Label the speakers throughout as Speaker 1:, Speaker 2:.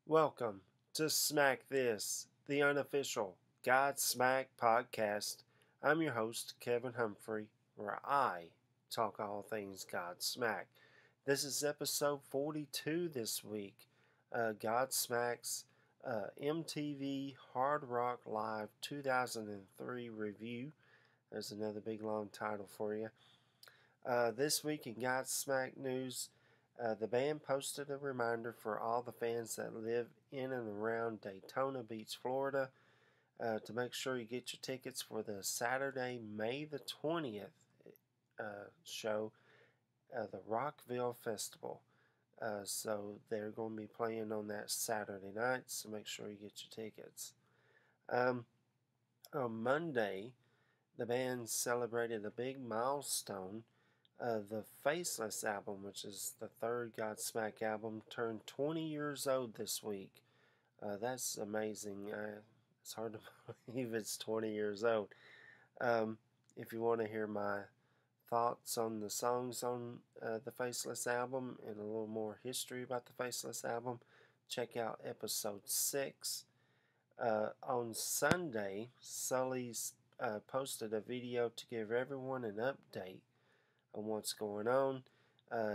Speaker 1: Welcome to Smack This, the unofficial Godsmack podcast. I'm your host, Kevin Humphrey, where I talk all things Godsmack. This is episode 42 this week. Godsmack's MTV Hard Rock Live 2003 review. There's another big long title for you. This week in Godsmack news, the band posted a reminder for all the fans that live in and around Daytona Beach, Florida, to make sure you get your tickets for the Saturday, May the 20th show, the Rockville Festival. So they're going to be playing on that Saturday night, so make sure you get your tickets. On Monday, the band celebrated a big milestone. The Faceless album, which is the third Godsmack album, turned 20 years old this week. That's amazing. It's hard to believe it's 20 years old. If you want to hear my thoughts on the songs on the Faceless album and a little more history about the Faceless album, check out episode 6. On Sunday, Sully's posted a video to give everyone an update on what's going on.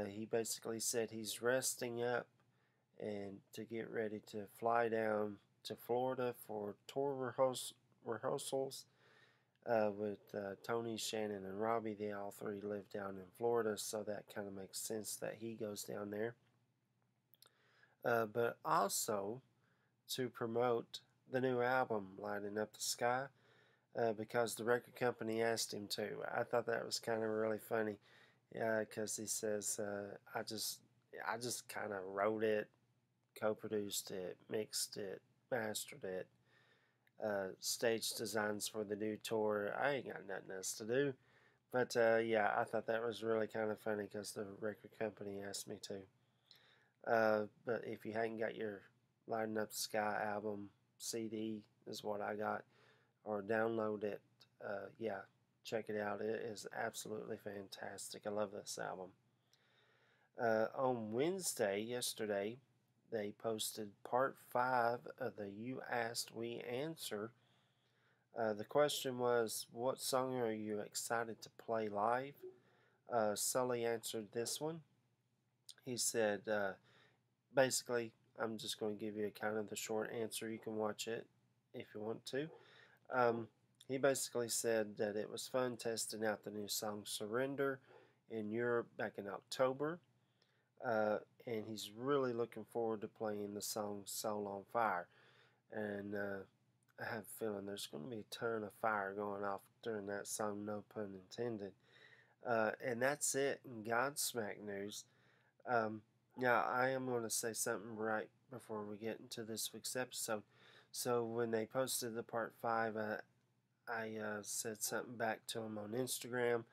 Speaker 1: He basically said he's resting up and to get ready to fly down to Florida for tour rehearsals with Tony, Shannon, and Robbie. They all three live down in Florida, so that kind of makes sense that he goes down there. But also to promote the new album, Lighting Up the Sky, because the record company asked him to. I thought that was kind of really funny, because he says, I just kind of wrote it, co-produced it, mixed it, mastered it, stage designs for the new tour. I ain't got nothing else to do. But yeah, I thought that was really kind of funny because the record company asked me to. But if you hadn't got your Lighting Up the Sky album, CD is what I got, or download it, yeah, check it out. It is absolutely fantastic. I love this album. On Wednesday, yesterday, they posted part 5 of the You Asked, We Answer. The question was, what song are you excited to play live? Sully answered this one. He said, basically, I'm just going to give you a kind of the short answer. You can watch it if you want to. He basically said that it was fun testing out the new song Surrender in Europe back in October. And he's really looking forward to playing the song Soul on Fire. And I have a feeling there's going to be a ton of fire going off during that song, no pun intended. And that's it in Godsmack news. Now, I am going to say something right before we get into this week's episode. So when they posted the part 5, I said something back to them on Instagram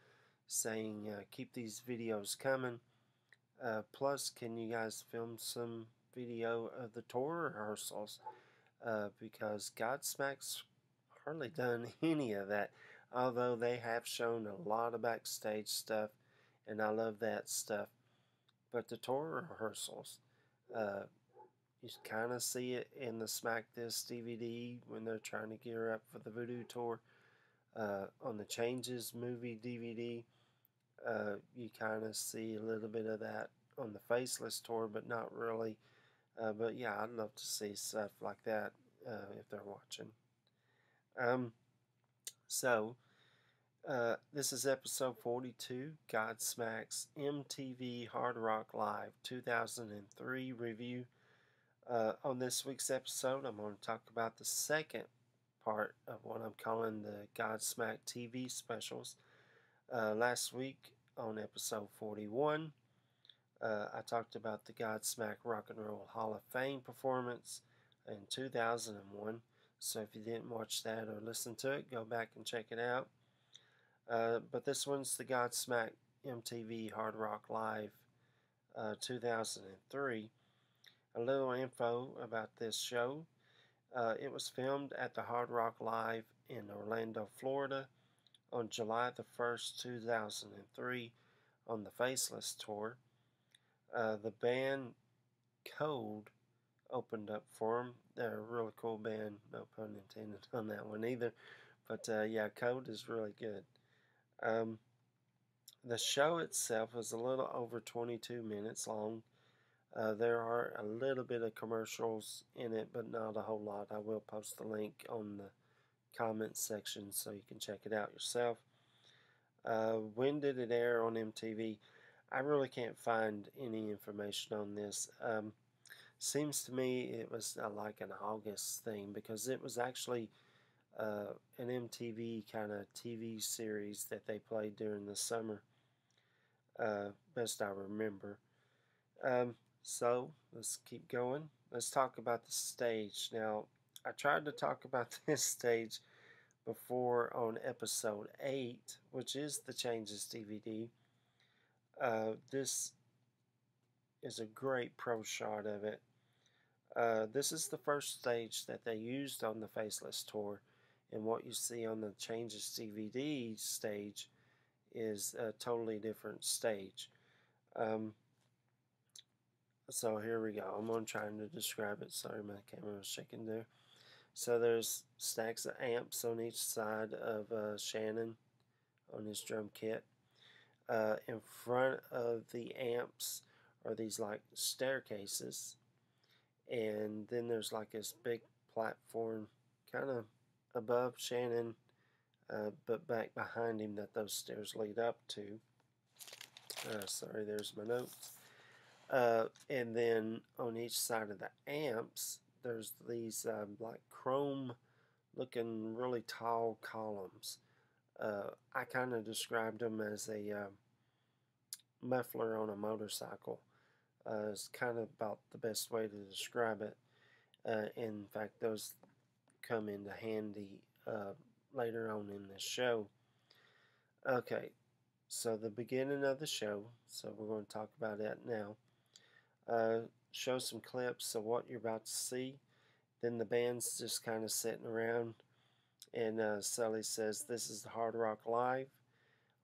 Speaker 1: saying, keep these videos coming. Plus, can you guys film some video of the tour rehearsals? Because Godsmack's hardly done any of that. Although they have shown a lot of backstage stuff, and I love that stuff. But the tour rehearsals, you kind of see it in the Smack This DVD when they're trying to gear up for the Voodoo tour. On the Changes movie DVD, you kind of see a little bit of that on the Faceless tour, but not really. But yeah, I'd love to see stuff like that if they're watching. So, this is episode 42, Godsmack's MTV Hard Rock Live 2003 review. On this week's episode, I'm going to talk about the second part of what I'm calling the Godsmack TV specials. Last week on episode 41, I talked about the Godsmack Rock and Roll Hall of Fame performance in 2001. So if you didn't watch that or listen to it, go back and check it out. But this one's the Godsmack MTV Hard Rock Live 2003. A little info about this show. It was filmed at the Hard Rock Live in Orlando, Florida on July the 1st, 2003 on the Faceless tour. The band Code opened up for them. They're a really cool band, no pun intended on that one either. But yeah, Code is really good. Um, the show itself is a little over 22 minutes long. There are a little bit of commercials in it, but not a whole lot. I will post the link on the comments section so you can check it out yourself. When did it air on MTV? I really can't find any information on this. Seems to me it was like an August thing because it was actually an MTV kind of TV series that they played during the summer, best I remember. Um, so let's keep going. Let's talk about the stage. Now, I tried to talk about this stage before on episode 8, which is the Changes DVD. This is a great pro shot of it. This is the first stage that they used on the Faceless tour, and what you see on the Changes DVD stage is a totally different stage. Um, so here we go. I'm going to try to describe it. Sorry, my camera was shaking there. So there's stacks of amps on each side of Shannon on his drum kit. In front of the amps are these like staircases, and then there's like this big platform kind of above Shannon, but back behind him that those stairs lead up to. Sorry, there's my notes. And then on each side of the amps, there's these like chrome looking really tall columns. I kind of described them as a muffler on a motorcycle. It's kind of about the best way to describe it. In fact, those come into handy later on in the show. Okay, so the beginning of the show, so we're going to talk about that now. Show some clips of what you're about to see. Then the band's just kind of sitting around, and Sully says, "This is the Hard Rock Live."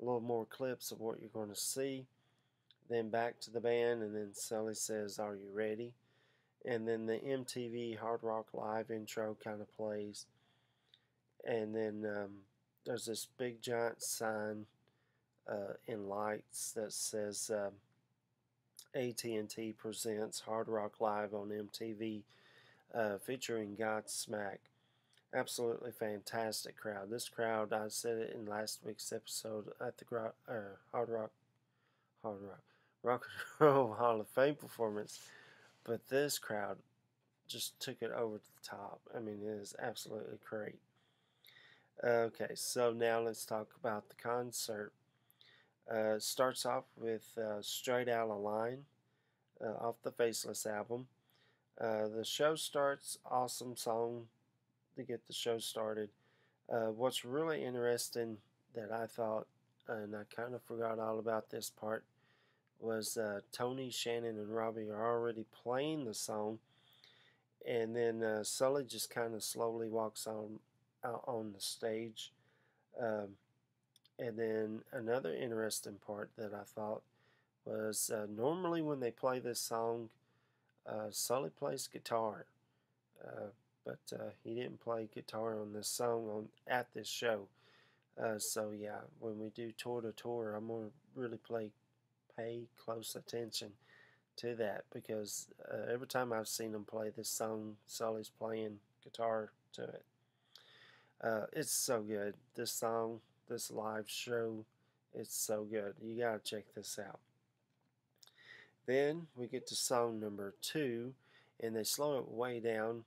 Speaker 1: A little more clips of what you're going to see. Then back to the band, and then Sully says, "Are you ready?" And then the MTV Hard Rock Live intro kind of plays. And then there's this big giant sign in lights that says AT&T presents Hard Rock Live on MTV, featuring Godsmack. Absolutely fantastic crowd. This crowd, I said it in last week's episode at the Rock and Roll Hall of Fame performance, but this crowd just took it over to the top. I mean, it is absolutely great. Okay, so now let's talk about the concert. Starts off with Straight Outta Line off the Faceless album. The show starts, awesome song to get the show started. What's really interesting that I thought, and I kind of forgot all about this part, was Tony, Shannon, and Robbie are already playing the song, and then Sully just kind of slowly walks out on the stage. Um, and then another interesting part that I thought was normally when they play this song, Sully plays guitar, but he didn't play guitar on this song at this show. So yeah, when we do tour to tour, I'm gonna really pay close attention to that because every time I've seen him play this song, Sully's playing guitar to it. It's so good. This song, this live show, it's so good. You gotta check this out. Then we get to song number 2, and they slow it way down.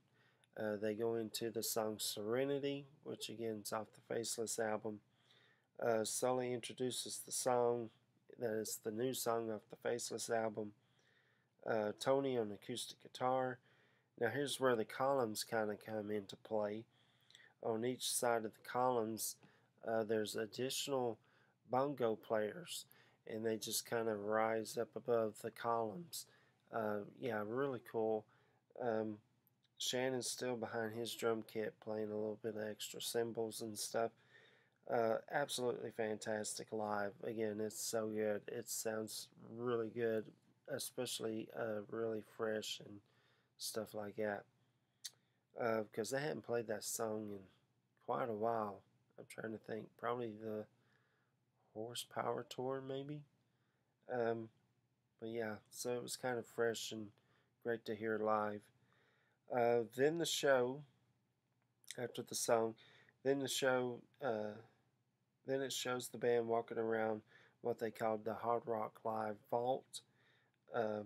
Speaker 1: They go into the song Serenity, which again is off the Faceless album. Sully introduces the song, that is the new song off the Faceless album. Tony on acoustic guitar. Now here's where the columns kind of come into play. On each side of the columns, there's additional bongo players, and they just kind of rise up above the columns. Yeah, really cool. Shannon's still behind his drum kit playing a little bit of extra cymbals and stuff. Absolutely fantastic live. Again, it's so good. It sounds really good, especially really fresh and stuff like that. Because they hadn't played that song in quite a while. I'm trying to think. Probably the Horsepower Tour, maybe. Um, but yeah, so it was kind of fresh and great to hear live. Then the show, after the song, then the show, then it shows the band walking around what they called the Hard Rock Live Vault. Uh,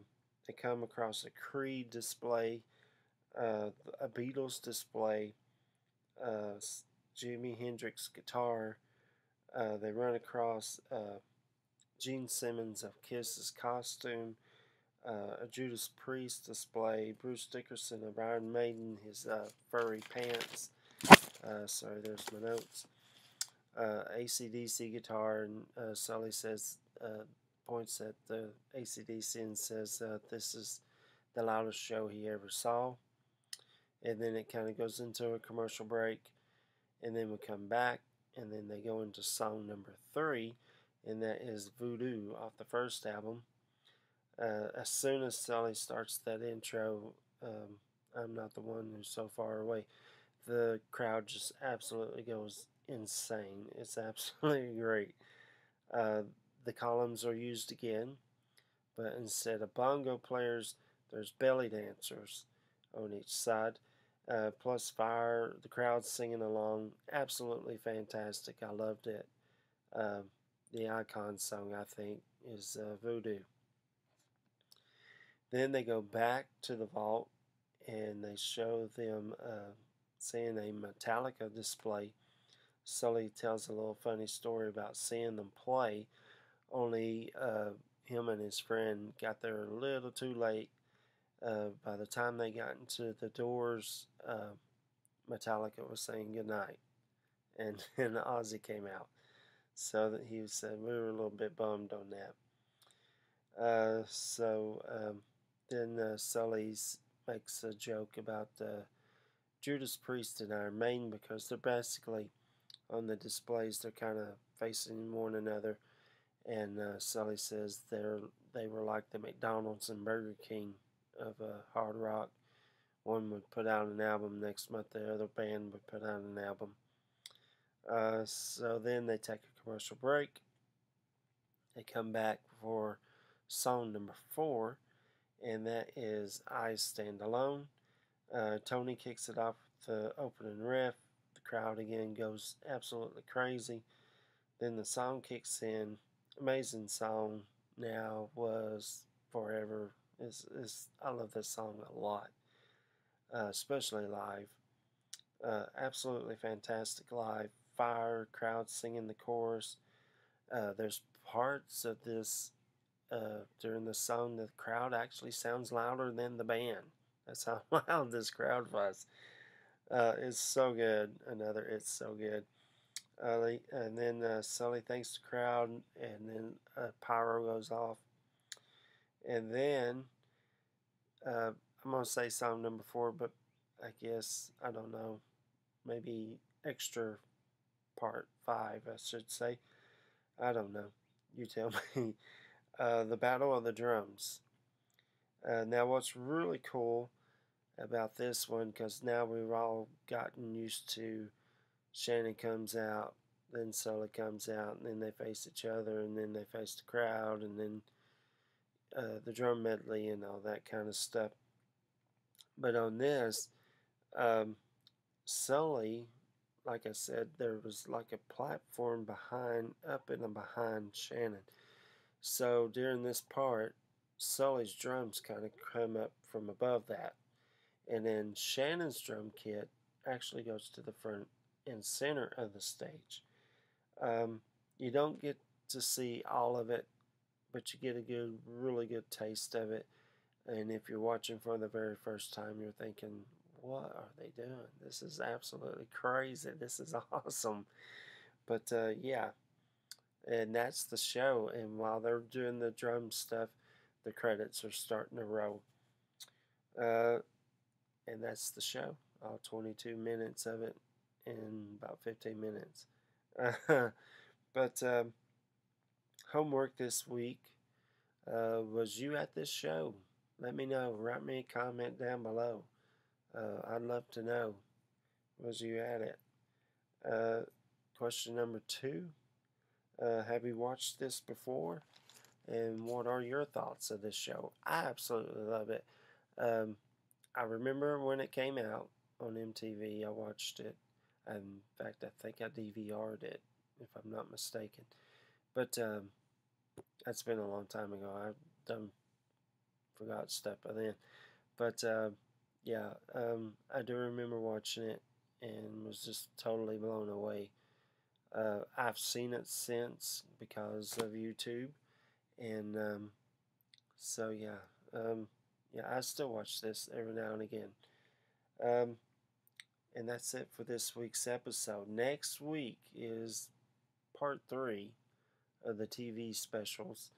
Speaker 1: they come across a Creed display, a Beatles display, uh, Jimi Hendrix guitar. They run across Gene Simmons of Kiss's costume, a Judas Priest display, Bruce Dickinson of Iron Maiden, his furry pants. Sorry, there's my notes. AC/DC guitar, and Sully says, points at the AC/DC and says, this is the loudest show he ever saw. And then it kind of goes into a commercial break, and then we come back, and then they go into song number 3, and that is Voodoo off the first album. As soon as Sully starts that intro, I'm not the one who's so far away, the crowd just absolutely goes insane. It's absolutely great. The columns are used again, but instead of bongo players, there's belly dancers on each side. Plus fire, the crowd singing along. Absolutely fantastic. I loved it. The icon song, I think, is Voodoo. Then they go back to the vault and they show them seeing a Metallica display. Sully tells a little funny story about seeing them play, only him and his friend got there a little too late. By the time they got into the doors, Metallica was saying goodnight, and then Ozzy came out. So that he said we were a little bit bummed on that. Then Sully makes a joke about Judas Priest and Iron Maiden because they're basically on the displays. They're kind of facing one another, and Sully says they were like the McDonald's and Burger King of hard rock. One would put out an album next month, the other band would put out an album. So then they take a commercial break. They come back for song number 4, and that is I Stand Alone. Tony kicks it off with the opening riff. The crowd again goes absolutely crazy. Then the song kicks in. Amazing song. Now was forever. I love this song a lot, especially live. Absolutely fantastic live. Fire, crowd singing the chorus. There's parts of this during the song the crowd actually sounds louder than the band. That's how loud this crowd was. It's so good. It's so good. And then Sully thanks the crowd, and then pyro goes off. And then I'm going to say song number 4, but I guess, I don't know, maybe extra part 5, I should say. I don't know. You tell me. The Battle of the Drums. Now, what's really cool about this one, because now we've all gotten used to Shannon comes out, then Sully comes out, and then they face each other, and then they face the crowd, and then the drum medley and all that kind of stuff. But on this, Sully, like I said, there was like a platform up and behind Shannon. So during this part, Sully's drums kind of come up from above that. And then Shannon's drum kit actually goes to the front and center of the stage. You don't get to see all of it, but you get a really good taste of it. And if you're watching for the very first time, you're thinking, what are they doing? This is absolutely crazy. This is awesome. But yeah, and that's the show. And while they're doing the drum stuff, the credits are starting to roll. And that's the show. All 22 minutes of it in about 15 minutes. But homework this week was you at this show? let me know. Write me a comment down below. I'd love to know. Was you at it? Uh, question number 2. Have you watched this before? And what are your thoughts of this show? I absolutely love it. Um, I remember when it came out on MTV. I watched it. In fact, I think I DVR'd it, if I'm not mistaken. But that's been a long time ago. I've done forgot stuff by then. But yeah, I do remember watching it and was just totally blown away. I've seen it since because of YouTube, and so yeah, yeah, I still watch this every now and again. Um, and that's it for this week's episode. Next week is part 3 of the TV specials.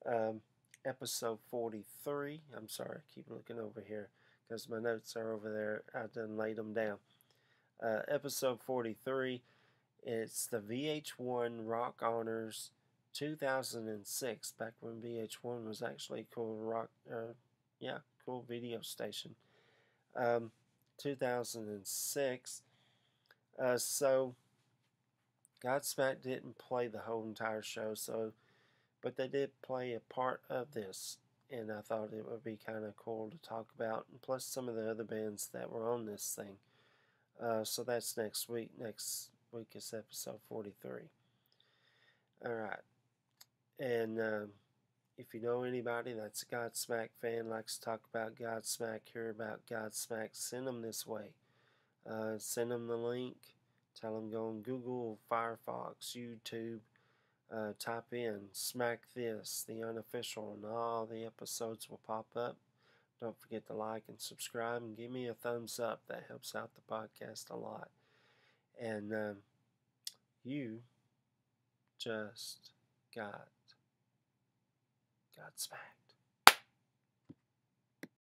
Speaker 1: Um, episode 43. I'm sorry, I keep looking over here because my notes are over there. I done laid them down. Episode 43. It's the VH1 Rock Honors 2006. Back when VH1 was actually a cool rock, cool video station. 2006. So Godsmack didn't play the whole entire show, but they did play a part of this, and I thought it would be kind of cool to talk about, and plus some of the other bands that were on this thing. So that's next week. Next week is episode 43. All right, and if you know anybody that's a Godsmack fan, likes to talk about Godsmack, hear about Godsmack, send them this way. Send them the link. Tell them go on Google, Firefox, YouTube. Type in Smack This, the unofficial, and all the episodes will pop up. Don't forget to like and subscribe and give me a thumbs up. That helps out the podcast a lot. And you just got smacked.